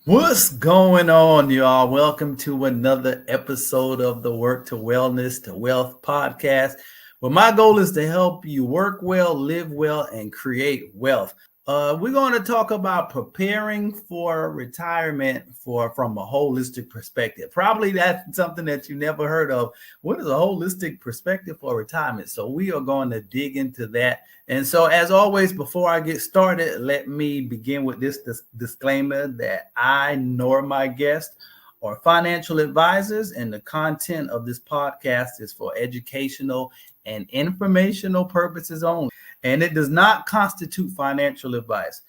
What's going on, y'all? Welcome to another episode of the Work to Wellness to Wealth podcast, where my goal is to help you work well, live well, and create wealth. We're going to talk about preparing for retirement from a holistic perspective. Probably that's something that you never heard of. What is a holistic perspective for retirement? So we are going to dig into that. And so, as always, before I get started, let me begin with this disclaimer that I nor my guest are financial advisors, and the content of this podcast is for educational and informational purposes only, and it does not constitute financial advice.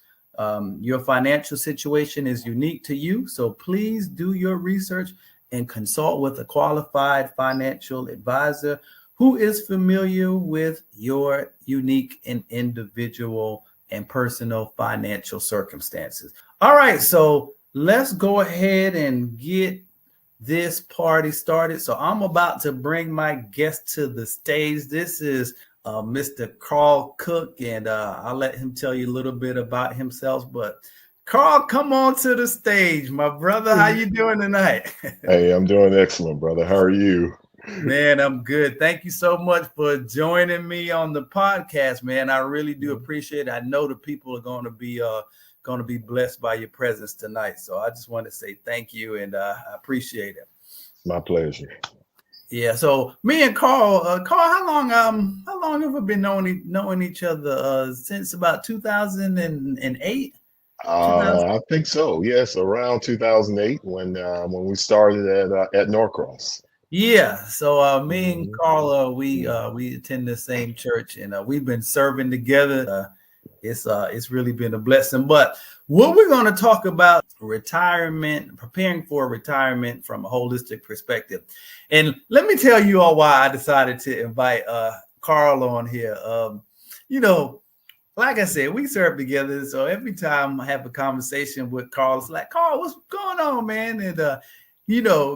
Your financial situation is unique to you, so please do your research and consult with a qualified financial advisor who is familiar with your unique and individual and personal financial circumstances. All right, so let's go ahead and get this party started. So I'm about to bring my guest to the stage. This is Mr. Carl Cook, and I'll let him tell you a little bit about himself. But Carl, come on to the stage, my brother. How you doing tonight? Hey, I'm doing excellent, brother. How are you? Man, I'm good. Thank you so much for joining me on the podcast, man. I really do appreciate it. I know the people are going to be blessed by your presence tonight. So I just want to say thank you, and I appreciate it. My pleasure. Yeah. So me and Carl, how long have we been knowing each other? Since about 2008. I think so. Yes, around 2008 when we started at Norcross. Yeah. So me and Mhm. Carl, we attend the same church, and we've been serving together. It's really been a blessing. But what we're going to talk about retirement, preparing for retirement from a holistic perspective. And let me tell you all why I decided to invite Carl on here. Like I said, we serve together. So every time I have a conversation with Carl, it's like, Carl, what's going on, man? And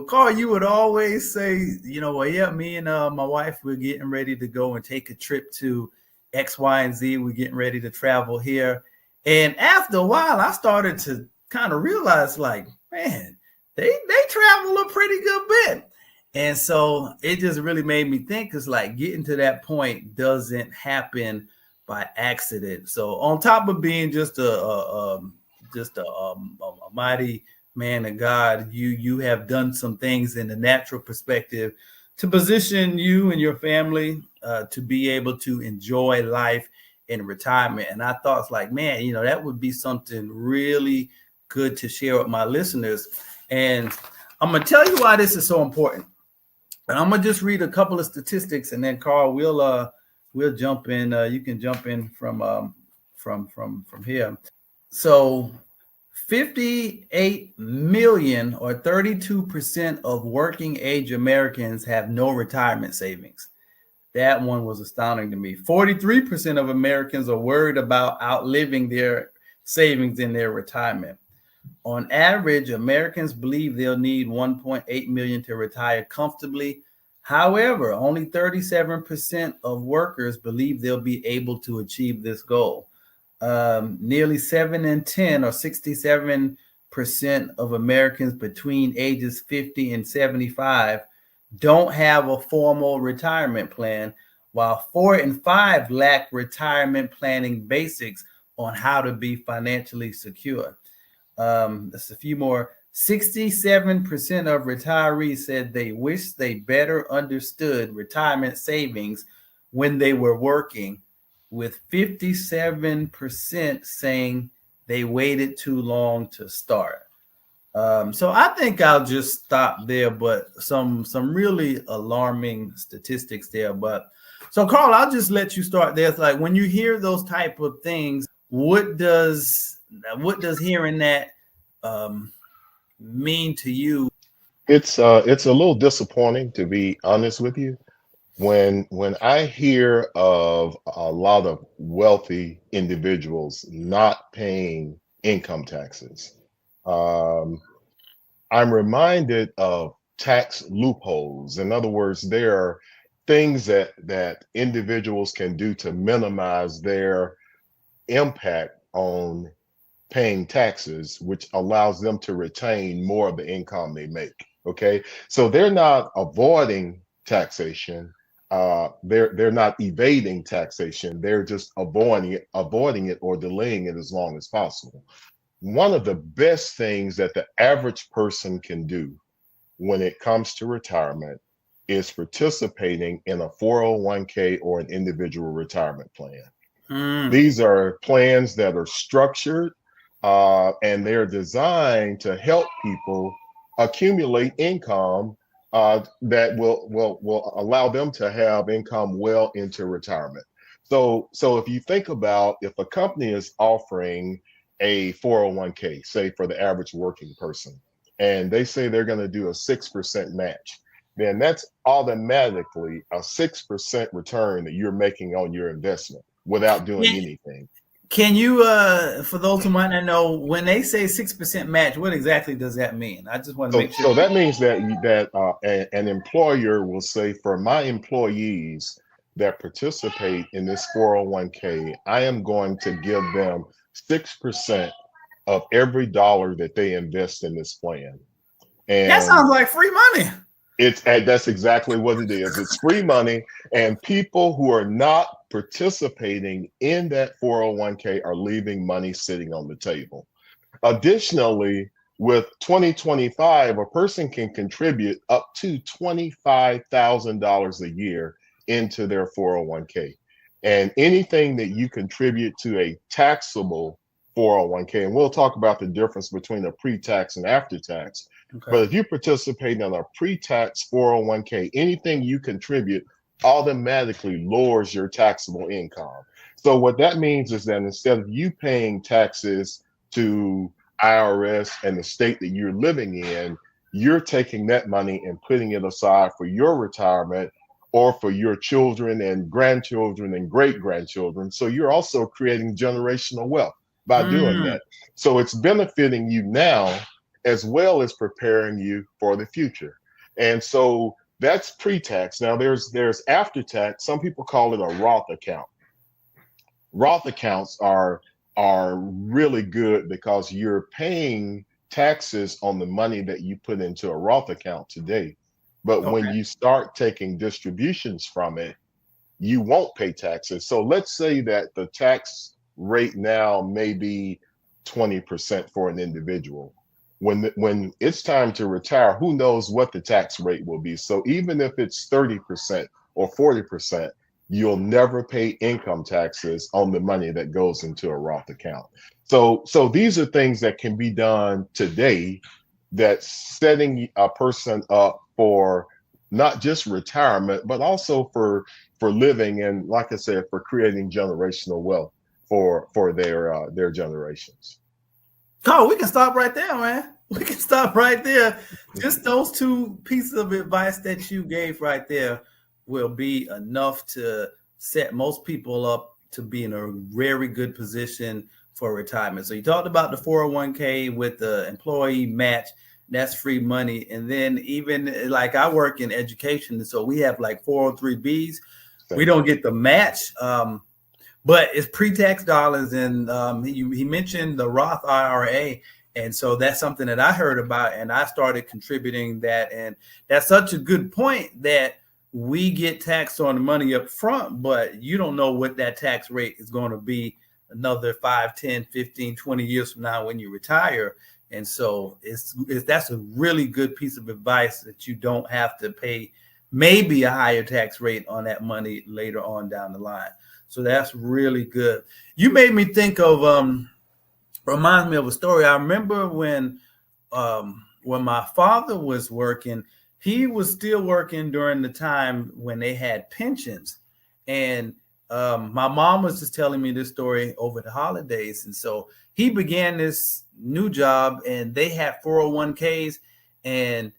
Carl, you would always say, well, yeah, me and my wife, we're getting ready to go and take a trip to X, Y, and Z. We're getting ready to travel here. And after a while, I started to kind of realize, like, man, they travel a pretty good bit. And so it just really made me think, because like getting to that point doesn't happen by accident. So on top of being just a mighty man of God, you have done some things in the natural perspective to position you and your family to be able to enjoy life in retirement. And I thought, like, man, that would be something really good to share with my listeners. And I'm going to tell you why this is so important. And I'm going to just read a couple of statistics, and then Carl, we'll jump in. You can jump in from here. So 58 million, or 32% of working age Americans, have no retirement savings. That one was astounding to me. 43% of Americans are worried about outliving their savings in their retirement. On average, Americans believe they'll need 1.8 million to retire comfortably. However, only 37% of workers believe they'll be able to achieve this goal. Nearly 7 in 10, or 67% of Americans between ages 50 and 75 don't have a formal retirement plan, while 4 in 5 lack retirement planning basics on how to be financially secure. There's a few more. 67% of retirees said they wish they better understood retirement savings when they were working, with 57% saying they waited too long to start. So I think I'll just stop there, but some really alarming statistics there. But so Carl, I'll just let you start there. It's like, when you hear those type of things, what does hearing that mean to you? It's a little disappointing, to be honest with you. When I hear of a lot of wealthy individuals not paying income taxes, um, I'm reminded of tax loopholes. In other words, there are things that individuals can do to minimize their impact on paying taxes, which allows them to retain more of the income they make. Okay, so they're not avoiding taxation. They're not evading taxation. They're just avoiding it or delaying it as long as possible. One of the best things that the average person can do when it comes to retirement is participating in a 401k or an individual retirement plan. Mm. These are plans that are structured and they're designed to help people accumulate income that will allow them to have income well into retirement. So if you think about if a company is offering a 401k, say for the average working person, and they say they're going to do a 6% match, then that's automatically a 6% return that you're making on your investment without doing anything. Can you, for those who might not know, when they say 6% match, what exactly does that mean? I just want to So, make sure. so that means that an employer will say, for my employees that participate in this 401k, I am going to give them 6% of every dollar that they invest in this plan. That And sounds like free money. that's exactly what it is. It's free money, and people who are not participating in that 401k are leaving money sitting on the table. Additionally, with 2025, a person can contribute up to $25,000 a year into their 401k. And anything that you contribute to a taxable 401k, and we'll talk about the difference between a pre-tax and after-tax. Okay. But if you participate in a pre-tax 401k, anything you contribute automatically lowers your taxable income. So what that means is that instead of you paying taxes to IRS and the state that you're living in, you're taking that money and putting it aside for your retirement or for your children and grandchildren and great grandchildren. So you're also creating generational wealth by doing Mm. that. So it's benefiting you now as well as preparing you for the future. And so that's pre-tax. Now there's after tax. Some people call it a Roth account. Roth accounts are really good because you're paying taxes on the money that you put into a Roth account today. But when Okay. you start taking distributions from it, you won't pay taxes. So let's say that the tax rate now may be 20% for an individual. When it's time to retire, who knows what the tax rate will be? So even if it's 30% or 40%, you'll never pay income taxes on the money that goes into a Roth account. So these are things that can be done today that's setting a person up for not just retirement, but also for living and, like I said, for creating generational wealth for their generations. Oh, we can stop right there, man. We can stop right there. Just those two pieces of advice that you gave right there will be enough to set most people up to be in a very good position for retirement. So you talked about the 401k with the employee match. That's free money. And then even like I work in education, so we have like 403bs. We Same don't here. get the match. But it's pre-tax dollars, and he mentioned the Roth IRA, and so that's something that I heard about, and I started contributing that, and that's such a good point that we get taxed on the money up front, but you don't know what that tax rate is going to be another 5, 10, 15, 20 years from now when you retire. And so it's that's a really good piece of advice that you don't have to pay maybe a higher tax rate on that money later on down the line. So that's really good. You made me think of reminds me of a story. I remember when my father was working, he was still working during the time when they had pensions. And my mom was just telling me this story over the holidays. And so he began this new job and they had 401ks. And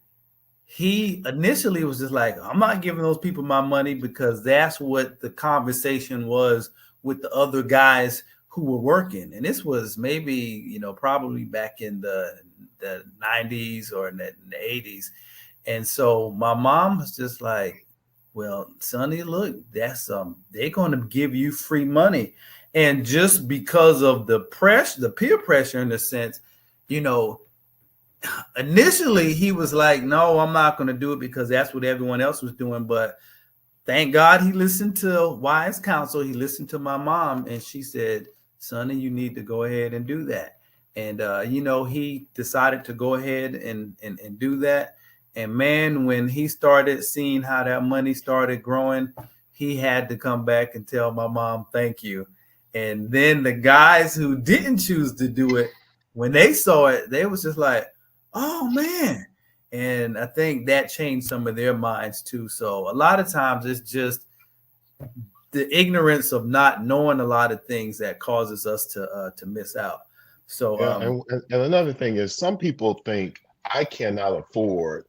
he initially was just like, I'm not giving those people my money because that's what the conversation was with the other guys who were working. And this was maybe, probably back in the 90s or in the 80s. And so my mom was just like, well, Sonny, look, that's they're going to give you free money. And just because of the pressure, the peer pressure in a sense, you know, initially he was like, no, I'm not going to do it because that's what everyone else was doing. But thank God he listened to wise counsel. He listened to my mom, and she said, Sonny, you need to go ahead and do that. And, he decided to go ahead and do that. And man, when he started seeing how that money started growing, he had to come back and tell my mom, thank you. And then the guys who didn't choose to do it, when they saw it, they was just like, oh man. And I think that changed some of their minds too. So a lot of times it's just the ignorance of not knowing a lot of things that causes us to miss out. So Yeah, and another thing is some people think I cannot afford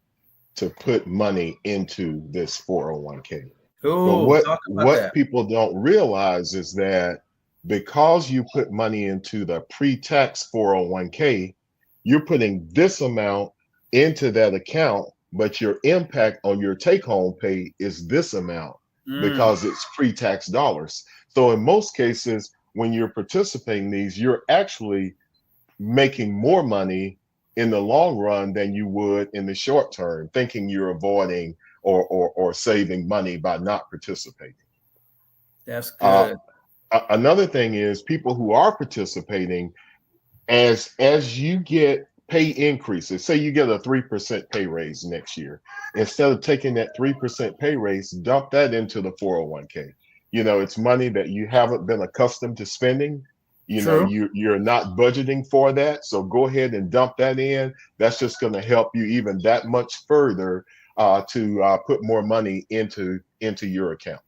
to put money into this 401k. But oh, what talk about what that. people don't realize is that because you put money into the pre-tax 401k, you're putting this amount into that account, but your impact on your take-home pay is this amount Mm, because it's pre-tax dollars. So in most cases, when you're participating in these, you're actually making more money in the long run than you would in the short term, thinking you're avoiding or saving money by not participating. that's Uh, good. Another thing is people who are participating, as you get pay increases, say you get a 3% pay raise next year, instead of taking that 3% pay raise, dump that into the 401k. It's money that you haven't been accustomed to spending. True. You're not budgeting for that, so go ahead and dump that in. That's just going to help you even that much further to put more money into your account.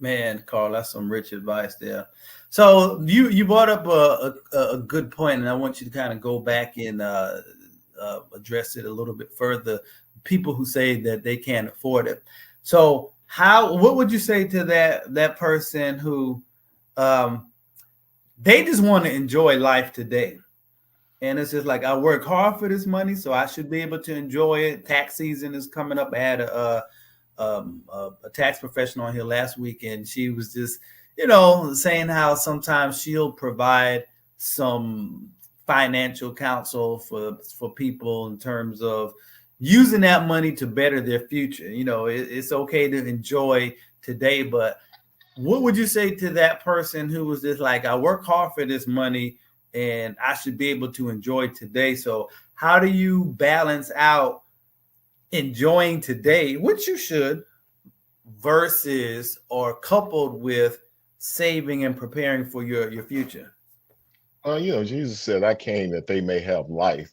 Man, Carl, that's some rich advice there. So you brought up a good point, and I want you to kind of go back and address it a little bit further. People who say that they can't afford it. So what would you say to that person who um, they just want to enjoy life today? And it's just like I work hard for this money, so I should be able to enjoy it. Tax season is coming up. I had a tax professional on here last week, and she was just, saying how sometimes she'll provide some financial counsel for people in terms of using that money to better their future. It's okay to enjoy today, but what would you say to that person who was just like, I work hard for this money and I should be able to enjoy today? So how do you balance out enjoying today, which you should, versus or coupled with saving and preparing for your future? Jesus said, I came that they may have life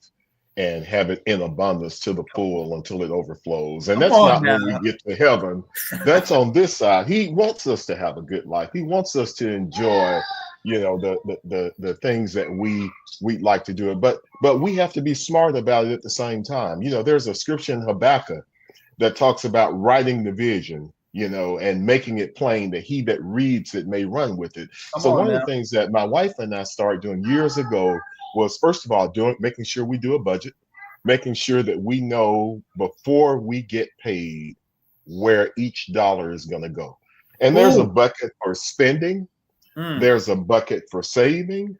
and have it in abundance to the full until it overflows. And Come that's on not now. when we get to heaven. That's on this side. He wants us to have a good life. He wants us to enjoy, the things that we like to do it. But we have to be smart about it at the same time. There's a scripture in Habakkuk that talks about writing the vision, and making it plain that he that reads it may run with it. Come So on one of now. the things that my wife and I started doing years ago was, first of all, making sure we do a budget, making sure that we know before we get paid where each dollar is going to go. And there's a Ooh. bucket for spending, Mm. there's a bucket for saving,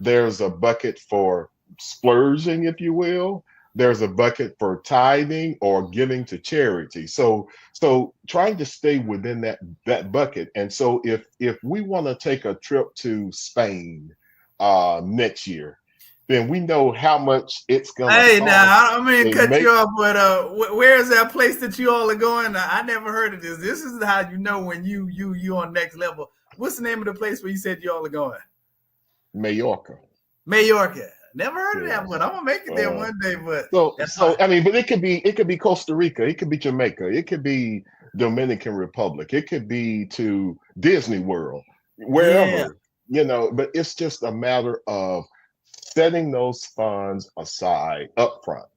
there's a bucket for splurging, if you will. There's a bucket for tithing or giving to charity. So trying to stay within that bucket. And so if we want to take a trip to Spain next year, then we know how much it's gonna Hey, now cost I don't mean to to cut you make. off, but where is that place that you all are going? I never heard of this. This is how you know when you on next level. What's the name of the place where you said you all are going? Mallorca. Majorca. Never heard of Yeah. that one. I'm gonna make it there Uh, one day, but So, that's so I mean, but it could be Costa Rica, it could be Jamaica, it could be Dominican Republic, it could be to Disney World, yeah. wherever, But it's just a matter of setting those funds aside up front,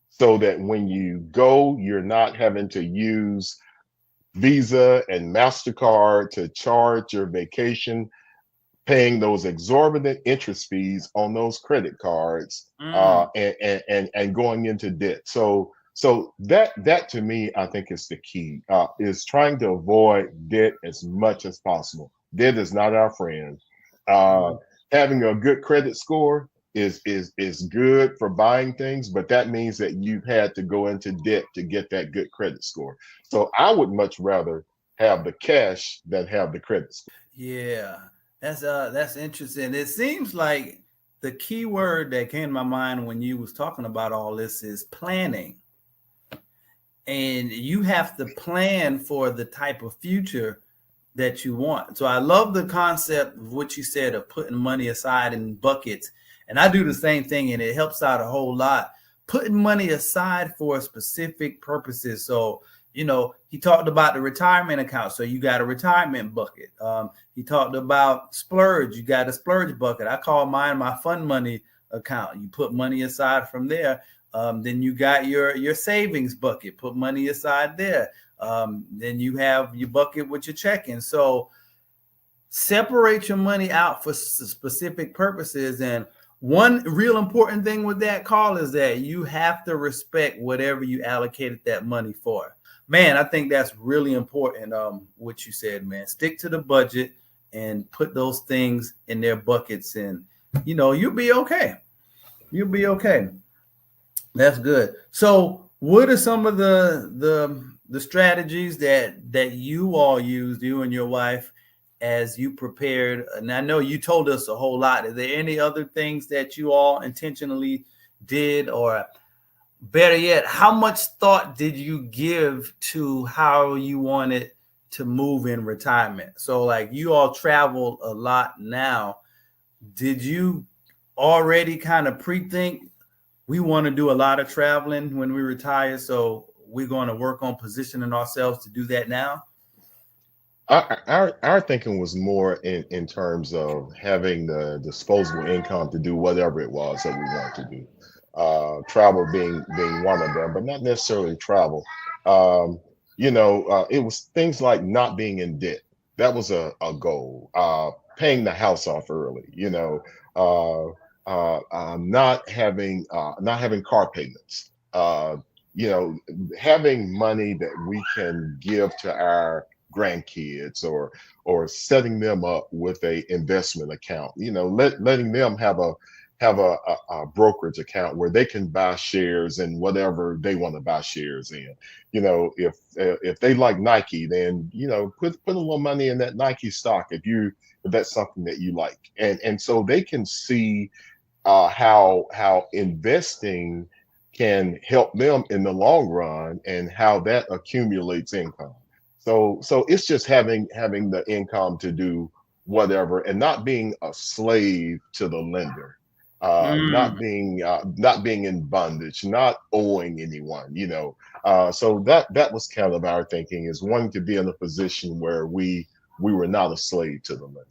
so that when you go, you're not having to use Visa and MasterCard to charge your vacation, paying those exorbitant interest fees on those credit cards, Mm. and going into debt. So that to me, I think is the key, is trying to avoid debt as much as possible. Debt is not our friend. Uh, Mhm. Having a good credit score is good for buying things, but that means that you've had to go into debt to get that good credit score. So I would much rather have the cash than have the credit score. Yeah, that's interesting. It seems like the key word that came to my mind when you was talking about all this is planning. And you have to plan for the type of future that you want. So I love the concept of what you said of putting money aside in buckets. And I do the same thing, and it helps out a whole lot. Putting money aside for specific purposes. So, he talked about the retirement account. So you got a retirement bucket. He talked about splurge. You got a splurge bucket. I call mine my fun money account. You put money aside from there. Then you got your savings bucket. Put money aside there. Then you have your bucket with your checking. So separate your money out for specific purposes. And one real important thing with that call is that you have to respect whatever you allocated that money for. Man, I think that's really important. What you said, man, stick to the budget and put those things in their buckets, and you'll be okay. You'll be okay. That's good. So, what are some of the strategies that you all used, you and your wife, as you prepared? And I know you told us a whole lot. Are there any other things that you all intentionally did, or better yet, how much thought did you give to how you wanted to move in retirement? So, like, you all travel a lot now. Did you already kind of pre-think we want to do a lot of traveling when we retire, so we're going to work on positioning ourselves to do that now? Our thinking was more in terms of having the disposable income to do whatever it was that we wanted to do. Travel being one of them, but not necessarily travel. Um, it was things like not being in debt. That was a goal. Paying the house off early. Uh, not having car payments. Having money that we can give to our grandkids, or setting them up with a investment account, letting them have a brokerage account where they can buy shares in whatever they want to buy shares in. If they like Nike, then put a little money in that Nike stock if that's something that you like, and so they can see how investing can help them in the long run, and how that accumulates income. So it's just having the income to do whatever, and not being a slave to the lender, Mm. not being in bondage, not owing anyone. So that was kind of our thinking, is wanting to be in a position where we were not a slave to the lender.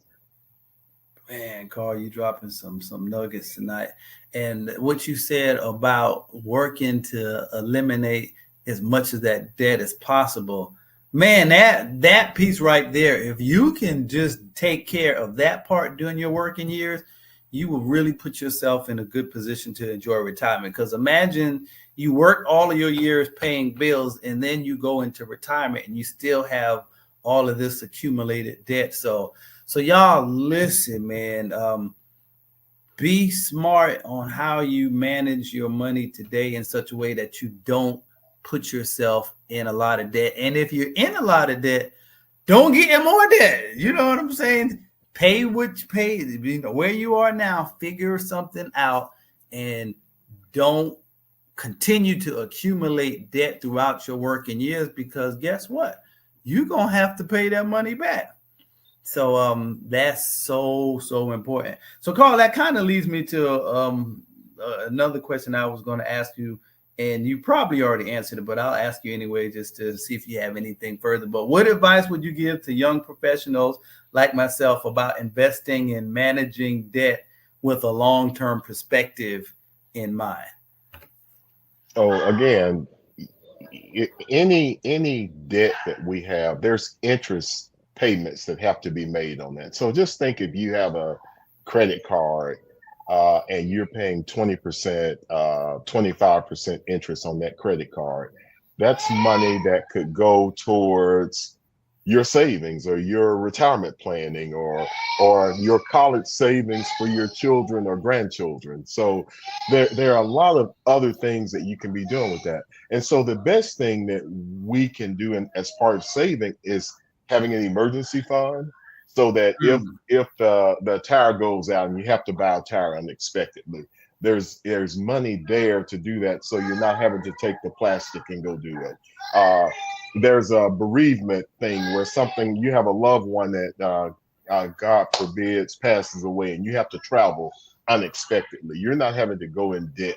Man, Carl, you dropping some nuggets tonight. And what you said about working to eliminate as much of that debt as possible. Man, that piece right there, if you can just take care of that part during your working years, you will really put yourself in a good position to enjoy retirement. Because imagine you work all of your years paying bills, and then you go into retirement and you still have all of this accumulated debt. So y'all listen, man. Be smart on how you manage your money today in such a way that you don't put yourself in a lot of debt. And if you're in a lot of debt, don't get in more debt. You know what I'm saying? Pay what you pay. Where you are now, figure something out, and don't continue to accumulate debt throughout your working years, because guess what? You're gonna have to pay that money back. So that's so important. So Carl, that kind of leads me to another question I was going to ask you, and you probably already answered it, but I'll ask you anyway just to see if you have anything further. But what advice would you give to young professionals like myself about investing and managing debt with a long-term perspective in mind? So again, any debt that we have, there's interest payments that have to be made on that. So just think, if you have a credit card, and you're paying 20%, 25% interest on that credit card, that's money that could go towards your savings or your retirement planning or your college savings for your children or grandchildren. So there are a lot of other things that you can be doing with that. And so the best thing that we can do as part of saving is having an emergency fund, so that Mm, if the tire goes out and you have to buy a tire unexpectedly, there's money there to do that, so you're not having to take the plastic and go do it. There's a bereavement thing where something, you have a loved one that God forbids passes away and you have to travel unexpectedly. You're not having to go in debt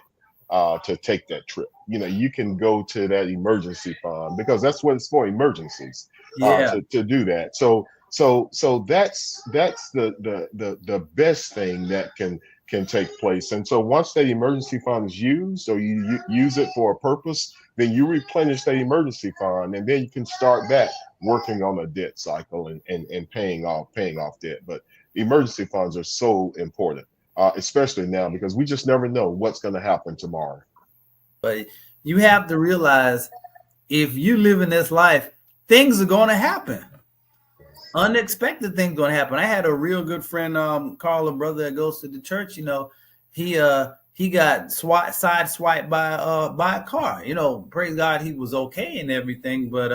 to take that trip. You can go to that emergency fund, because that's what it's for, emergencies, yeah. to do that. So that's the best thing that can take place. And so once that emergency fund is used, so you use it for a purpose, then you replenish that emergency fund, and then you can start back working on a debt cycle and paying off debt. But emergency funds are so important, especially now, because we just never know what's going to happen tomorrow. But you have to realize, if you live in this life, things are going to happen. Unexpected things going to happen. I had a real good friend, Carl, a brother that goes to the church. He got side swiped by a car. Praise God, he was okay and everything, but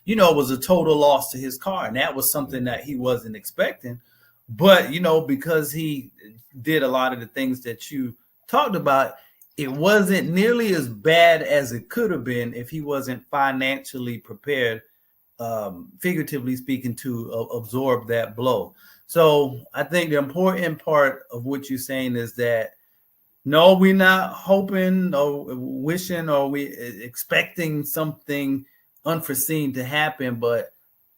it was a total loss to his car, and that was something that he wasn't expecting. But because he did a lot of the things that you talked about, it wasn't nearly as bad as it could have been if he wasn't financially prepared, figuratively speaking, to absorb that blow. So I think the important part of what you're saying is that, no, we're not hoping or wishing or we expecting something unforeseen to happen, but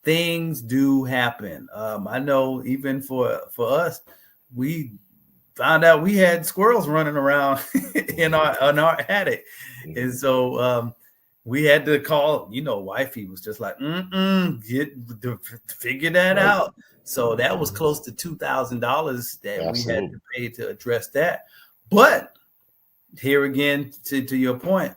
things do happen. I know even for us, we found out we had squirrels running around in our attic, and Mhm. so we had to call. Wifey was just like, figure that Right. out. So that was close to $2,000 that we had to Absolutely. pay to address that. But here again, to your point,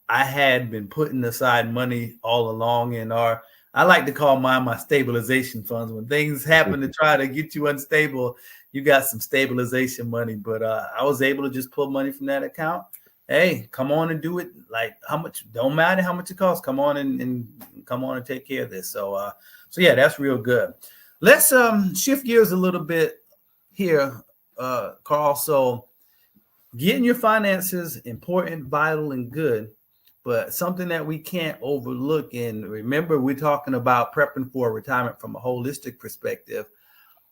I had been putting aside money all along in I like to call mine my stabilization funds. When things happen to try to get you unstable, you got some stabilization money. But I was able to just pull money from that account. Hey, come on and do it. Like, how much, don't matter how much it costs. Come on and come on and take care of this. So yeah, that's real good. Let's shift gears a little bit here, Carl. So getting your finances important, vital, and good, but something that we can't overlook. And remember, we're talking about prepping for retirement from a holistic perspective.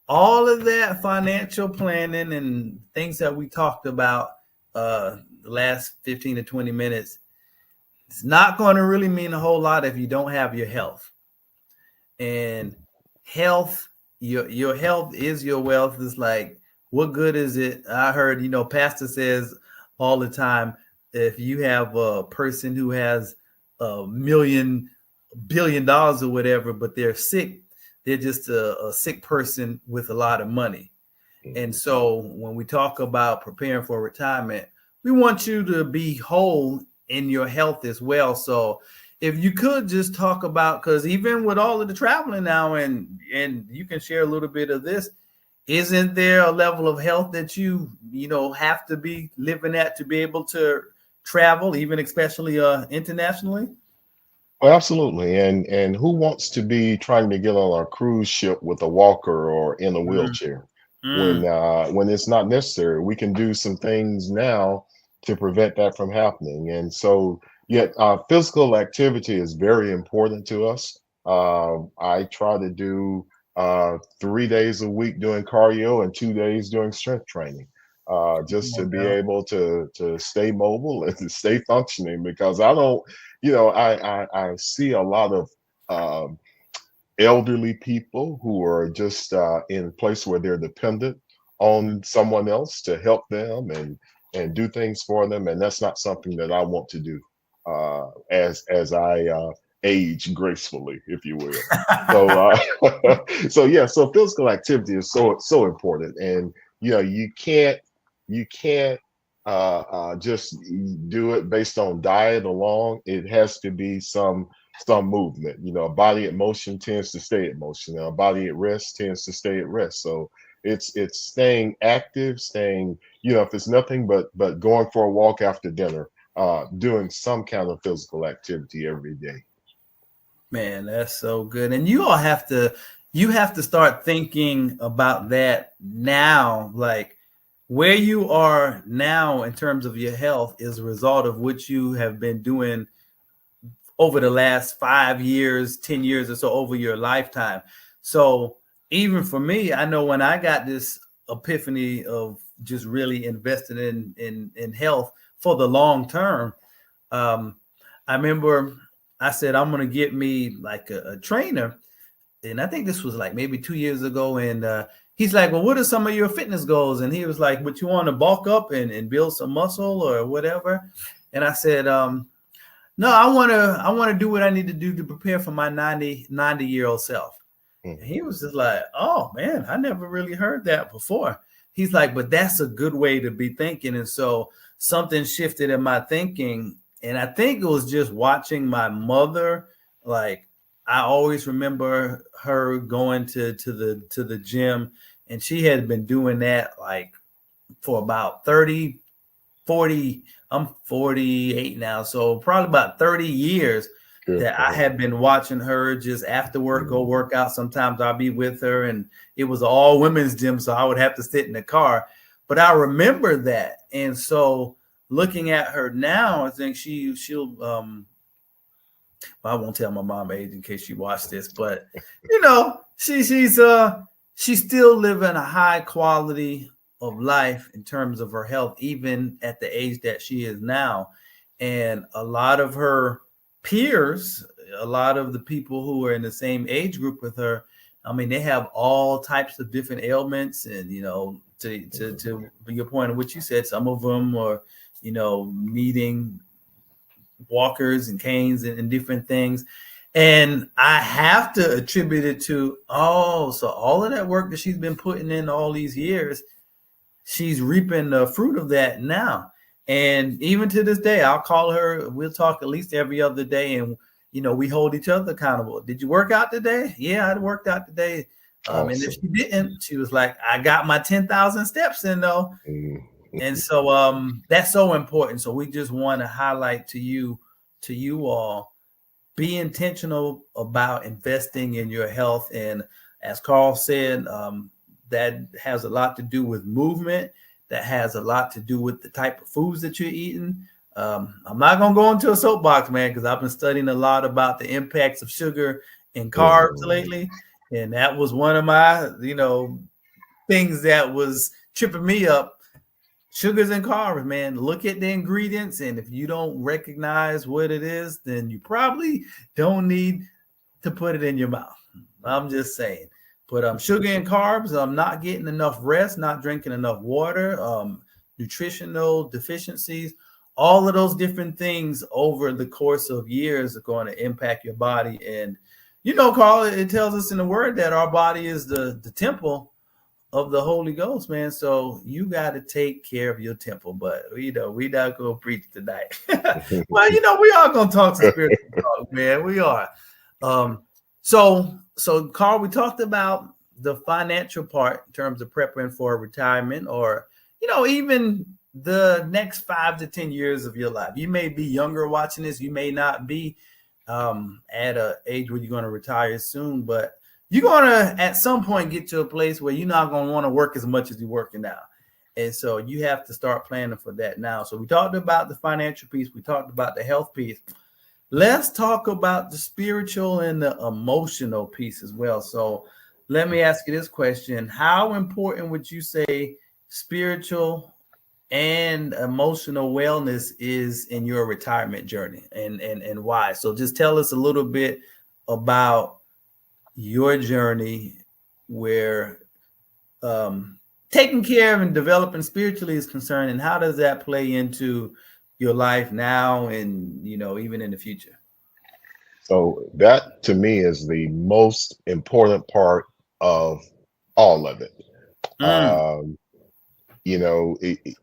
All of that financial planning and things that we talked about the last 15 to 20 minutes, it's not going to really mean a whole lot if you don't have your health. And health, your health is your wealth. Is like, what good is it? I heard, pastor says all the time, if you have a person who has $1 billion or whatever, but they're sick, they're just a sick person with a lot of money. And Mhm. so when we talk about preparing for retirement, we want you to be whole in your health as well. So if you could just talk about, because even with all of the traveling now, and you can share a little bit of this, isn't there a level of health that you have to be living at to be able to travel, even especially internationally? Well, absolutely. And who wants to be trying to get on a cruise ship with a walker or in a Mm, wheelchair mm, when it's not necessary? We can do some things now to prevent that from happening. And so, yet, physical activity is very important to us. I try to do 3 days a week doing cardio and 2 days doing strength training. Just to no be doubt. able to stay mobile and to stay functioning, because I don't, I see a lot of um, elderly people who are just in a place where they're dependent Mm, on someone else to help them and do things for them, and that's not something that I want to do as I age gracefully, if you will. So, so yeah, so physical activity is so important, and you can't just do it based on diet alone. It has to be some some movement. You know, a body at motion tends to stay at motion, and a body at rest tends to stay at rest. So it's staying active, staying, you know, if it's nothing but going for a walk after dinner, doing some kind of physical activity every day. Man, that's so good. And you have to start thinking about that now. Like where you are now in terms of your health is a result of what you have been doing over the last 5 years, 10 years or so over your lifetime. So even for me, I know when I got this epiphany of just really investing in health for the long term, um, I remember I said I'm gonna get me like a trainer, and I think this was like maybe 2 years ago. And he's like, "Well, what are some of your fitness goals?" And he was like, "But you want to bulk up and build some muscle or whatever?" And I said, "No, I want to do what I need to do to prepare for my 90-year-old self." And he Mhm. was just like, "Oh man, I never really heard that before." He's like, "But that's a good way to be thinking." And so something shifted in my thinking. And I think it was just watching my mother. Like I always remember her going to the gym, and she had been doing that like for about 30, 40. I'm 48 now, so probably about 30 years Good that for I her. had been watching her just after work go Mhm. work out. Sometimes I'll be with her, and it was all women's gym, so I would have to sit in the car. But I remember that, and so looking at her now, I think she'll well, I won't tell my mom age in case she watched this, but she's still living a high quality of life in terms of her health, even at the age that she is now. And a lot of her peers, a lot of the people who are in the same age group with her, I mean, they have all types of different ailments, and to your point of what you said, some of them are, needing walkers and canes and different things. And I have to attribute it to, so all of that work that she's been putting in all these years, she's reaping the fruit of that now. And even to this day, I'll call her, we'll talk at least every other day, and we hold each other accountable. Did you work out today? Yeah, I worked out today. And if Awesome. she didn't, she was like, I got my 10,000 steps in though. Mhm. And so that's so important. So we just want to highlight to you all, be intentional about investing in your health. And as Carl said, that has a lot to do with movement. That has a lot to do with the type of foods that you're eating. I'm not going to go into a soapbox, man, because I've been studying a lot about the impacts of sugar and carbs Mhm. lately. And that was one of my, things that was tripping me up. Sugars and carbs, man. Look at the ingredients, and if you don't recognize what it is, then you probably don't need to put it in your mouth. I'm just saying. But sugar and carbs, not getting enough rest, not drinking enough water, nutritional deficiencies, all of those different things over the course of years are going to impact your body. And Carl, it tells us in the word that our body is the temple of the Holy Ghost, man. So you got to take care of your temple. But we not gonna preach tonight. Well, we are gonna talk some spiritual talk, man. We are. Um, so Carl, we talked about the financial part in terms of preparing for retirement, or even the next 5 to 10 years of your life. You may be younger watching this. You may not be at a age where you're going to retire soon, but you're going to at some point get to a place where you're not going to want to work as much as you're working now. And so you have to start planning for that now. So we talked about the financial piece. We talked about the health piece. Let's talk about the spiritual and the emotional piece as well. So let me ask you this question. How important would you say spiritual and emotional wellness is in your retirement journey, and why? So just tell us a little bit about your journey where taking care of and developing spiritually is concerned, and how does that play into your life now and even in the future? So that to me is the most important part of all of it. Mm, Um,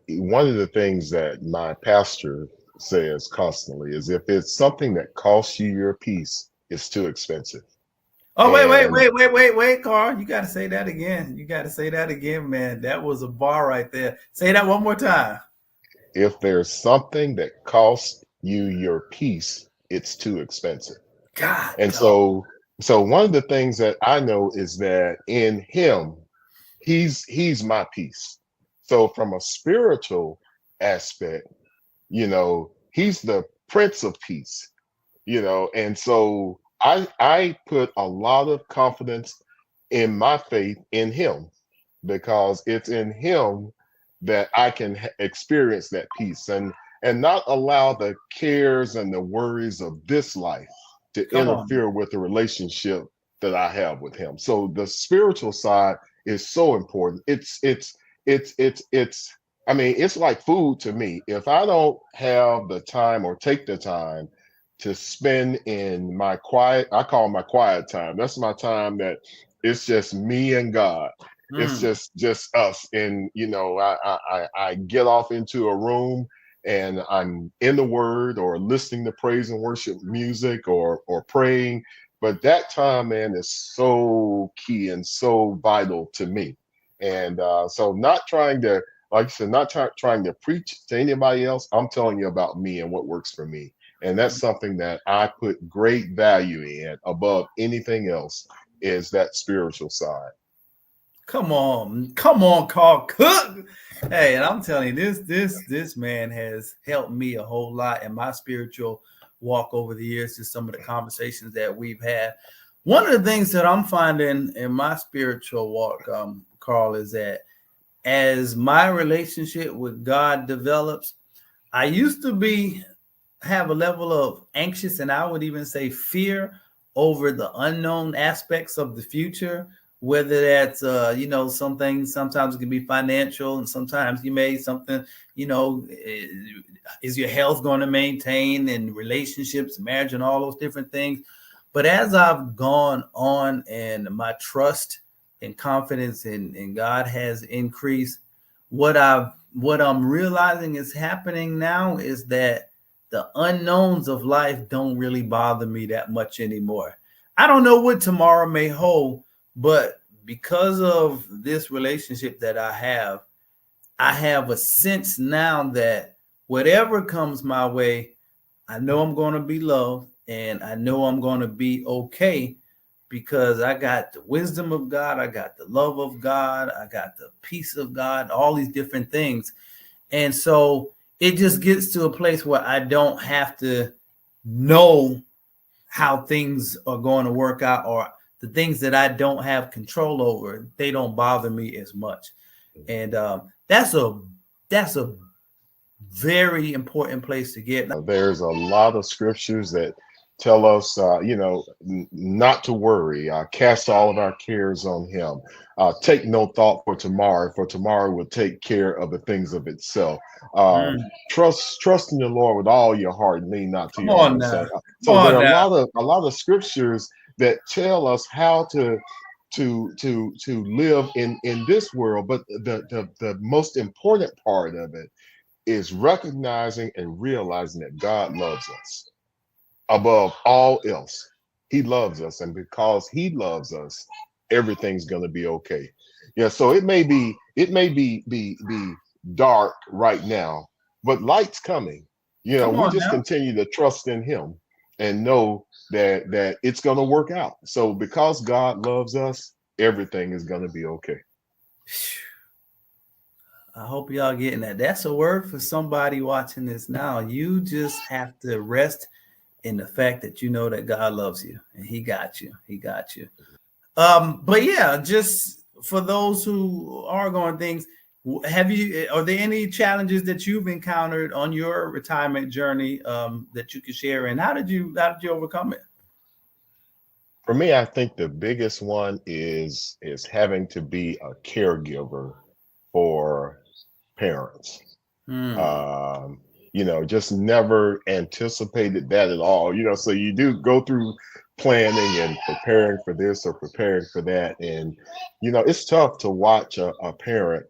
one of the things that my pastor says constantly is if it's something that costs you your peace, it's too expensive. Oh, And wait, Carl. You got to say that again. You got to say that again, man. That was a bar right there. Say that one more time. if there's something that costs you your peace, it's too expensive. God, And dog. so one of the things that I know is that in him, he's my peace. So from a spiritual aspect, he's the Prince of Peace, and so I put a lot of confidence in my faith in him because it's in him that I can experience that peace and not allow the cares and the worries of this life to Come on. interfere with the relationship that I have with him. So the spiritual side is so important. It's I mean, it's like food to me. If I don't have the time or take the time to spend in my quiet, I call my quiet time. That's my time that it's just me and God. It's Mm. just us. And I get off into a room and I'm in the word or listening to praise and worship music or praying. But that time, man, is so key and so vital to me. And so not trying to, like I said, not trying to preach to anybody else. I'm telling you about me and what works for me. And that's something that I put great value in above anything else is that spiritual side. Come on, Carl Cook. Hey, and I'm telling you, this man has helped me a whole lot in my spiritual walk over the years. Just some of the conversations that we've had. One of the things that I'm finding in my spiritual walk, Carl, is that as my relationship with God develops, I used to have a level of anxious and I would even say fear over the unknown aspects of the future, whether that's some things sometimes it can be financial and sometimes you may something, is your health going to maintain and relationships, marriage and all those different things. But as I've gone on and my trust and confidence in God has increased, what I'm realizing is happening now is that the unknowns of life don't really bother me that much anymore. I don't know what tomorrow may hold, but because of this relationship that I have a sense now that whatever comes my way, I know I'm going to be loved and I know I'm going to be okay because I got the wisdom of God, I got the love of God, I got the peace of God, all these different things. And so it just gets to a place where I don't have to know how things are going to work out or the things that I don't have control over, they don't bother me as much. And that's a very important place to get. There's a lot of scriptures that tell us, not to worry, cast all of our cares on him, take no thought for tomorrow will take care of the things of itself. Uh, Mm, trust in the Lord with all your heart and lean not to come your own on now. understanding. Come So there on are now. a lot of scriptures that tell us how to live in this world, but the most important part of it is recognizing and realizing that God loves us above all else. He loves us, and because He loves us, everything's going to be okay. Yeah, so it may be dark right now, but light's coming. Come We on just now. continue to trust in Him and know that it's going to work out. So because God loves us, everything is going to be okay. I hope y'all getting that. That's a word for somebody watching this now. You just have to rest in the fact that you know that God loves you and He got you. He got you. But yeah, just for those who are going things, are there any challenges that you've encountered on your retirement journey that you could share? And how did you overcome it? For me, I think the biggest one is having to be a caregiver for parents. Hmm. Um, just never anticipated that at all. So you do go through planning and preparing for this or preparing for that. And, it's tough to watch a parent,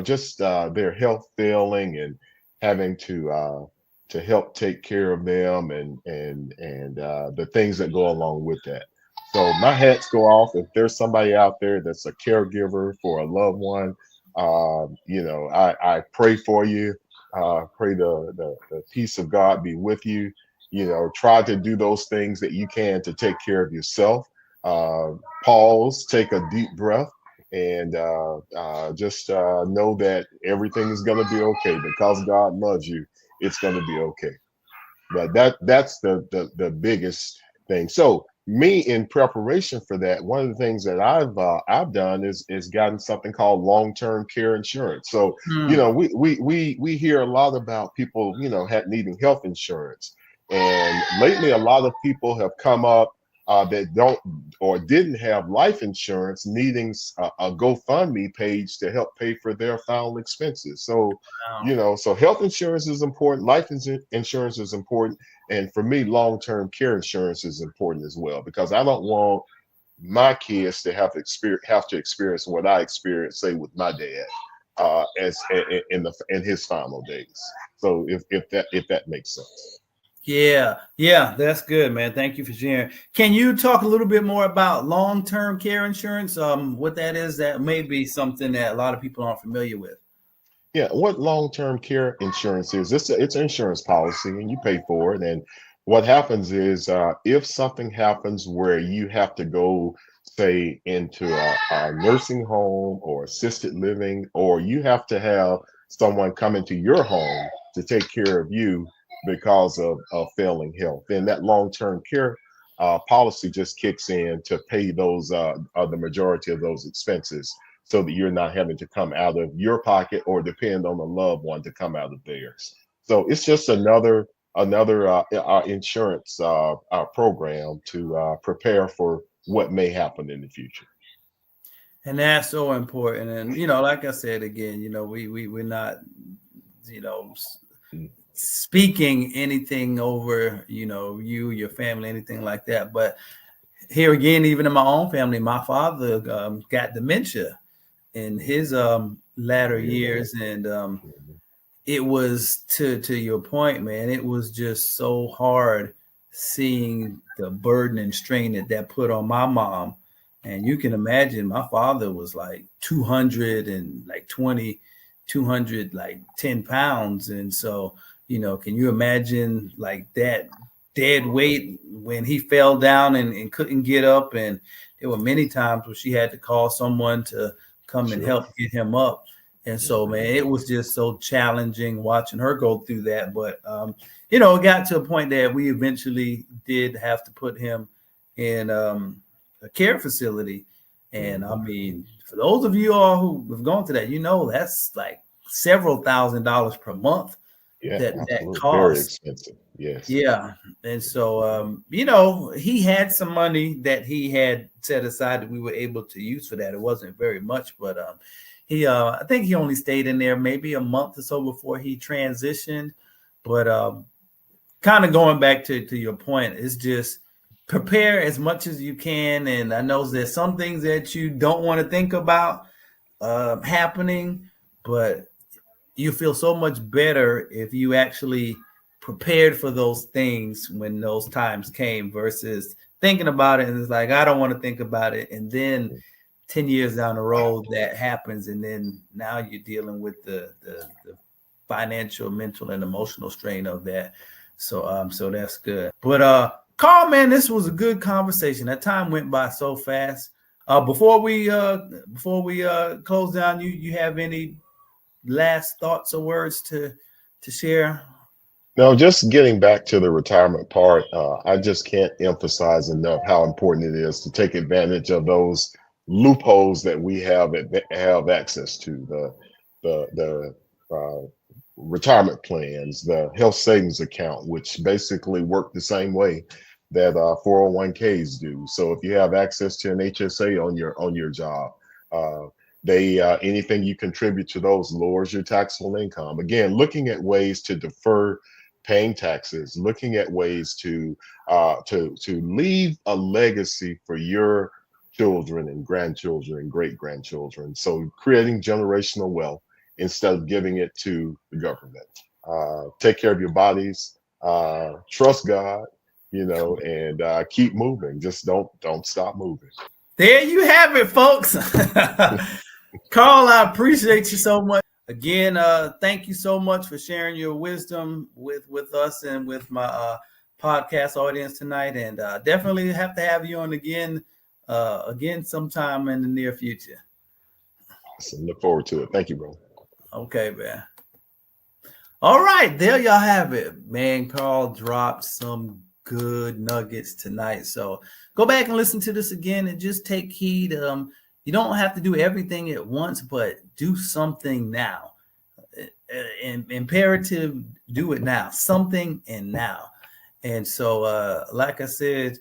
just their health failing and having to to help take care of them and the things that go along with that. So my hats go off if there's somebody out there that's a caregiver for a loved one. I pray for you. Pray the peace of God be with you. Try to do those things that you can to take care of yourself. Uh, Pause, take a deep breath, and just know that everything is going to be okay because God loves you. It's going to be okay. But that's the biggest thing. So me, in preparation for that, one of the things that I've done is gotten something called long-term care insurance. So Hmm. we hear a lot about people needing health insurance, and lately a lot of people have come up that don't or didn't have life insurance, needing a GoFundMe page to help pay for their final expenses. So Wow. so health insurance is important, insurance is important, and for me, long-term care insurance is important as well because I don't want my kids to have to experience what I experienced, say, with my dad, as in his final days. So if that makes sense. Yeah, yeah, that's good, man. Thank you for sharing. Can you talk a little bit more about long-term care insurance? What that is? That may be something that a lot of people aren't familiar with. Yeah, what long-term care insurance is? It's an insurance policy, and you pay for it. And what happens is, if something happens where you have to go, say, into a nursing home or assisted living, or you have to have someone come into your home to take care of you because of failing health, then that long-term care policy just kicks in to pay those the majority of those expenses so that you're not having to come out of your pocket or depend on a loved one to come out of theirs. So it's just another insurance program to prepare for what may happen in the future. And that's so important. And like I said again, we're not, you know, Mm. speaking anything over, you, your family, anything like that. But here again, even in my own family, my father got dementia in his latter I hear that. years, and Mhm. it was to your point, man. It was just so hard seeing the burden and strain that put on my mom. And you can imagine, my father was like 200 and like 20, 200, like 10 pounds. And so, can you imagine like that dead weight when he fell down and couldn't get up? And there were many times where she had to call someone to come and Sure. help get him up. And so, man, Mhm. it was just so challenging watching her go through that. But, it got to a point that we eventually did have to put him in a care facility. And I Mhm. mean, for those of you all who have gone to that, that's like several $1,000s per month Yeah, that absolutely. Very costs. expensive. Yes. Yeah. And so, he had some money that he had set aside that we were able to use for that. It wasn't very much, but I think he only stayed in there maybe a month or so before he transitioned. But kind of going back to your point, it's just prepare as much as you can. And I know there's some things that you don't want to think about happening, but you feel so much better if you actually prepared for those things when those times came versus thinking about it and it's like I don't want to think about it, and then 10 years down the road that happens, and then now you're dealing with the financial, mental, and emotional strain of that. So that's good. But Carl, man, this was a good conversation. That time went by so fast. Before we close down, you have any last thoughts or words to share? Now, just getting back to the retirement part, I just can't emphasize enough how important it is to take advantage of those loopholes that we have access to the retirement plans, the health savings account, which basically work the same way that 401ks do. So if you have access to an HSA on your job, uh, they anything you contribute to those lowers your taxable income. Again, looking at ways to defer paying taxes, looking at ways to leave a legacy for your children and grandchildren and great grandchildren. So creating generational wealth instead of giving it to the government. Take care of your bodies. Trust God, and keep moving. Just don't stop moving. There you have it, folks. Carl, I appreciate you so much. Again, thank you so much for sharing your wisdom with us and with my podcast audience tonight. And definitely have to have you on again sometime in the near future. So look forward to it. Thank you, bro. Okay, man. All right, there y'all have it. Man, Carl dropped some good nuggets tonight. So go back and listen to this again and just take heed. You don't have to do everything at once, but do something now. Imperative, do it now. Something and now. And so, like I said,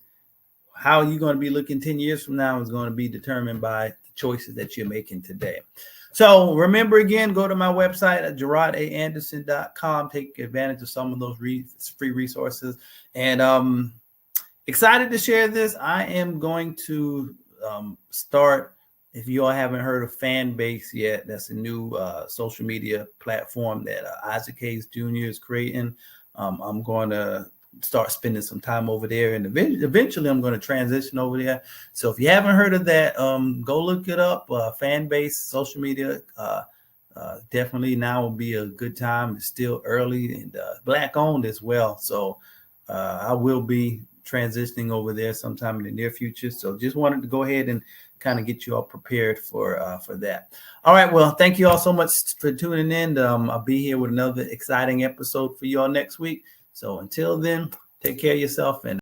how you're going to be looking 10 years from now is going to be determined by the choices that you're making today. So remember, again, go to my website at JarodAAnderson.com. Take advantage of some of those free resources. And excited to share this. I am going to start, if you all haven't heard of Fanbase yet, that's a new social media platform that Isaac Hayes Jr. is creating. I'm going to start spending some time over there, and eventually I'm going to transition over there. So if you haven't heard of that, go look it up. Fanbase social media. Definitely now will be a good time. It's still early and Black owned as well. So I will be transitioning over there sometime in the near future. So just wanted to go ahead and kind of get you all prepared for that. All right. Well, thank you all so much for tuning in. I'll be here with another exciting episode for you all next week. So until then, take care of yourself and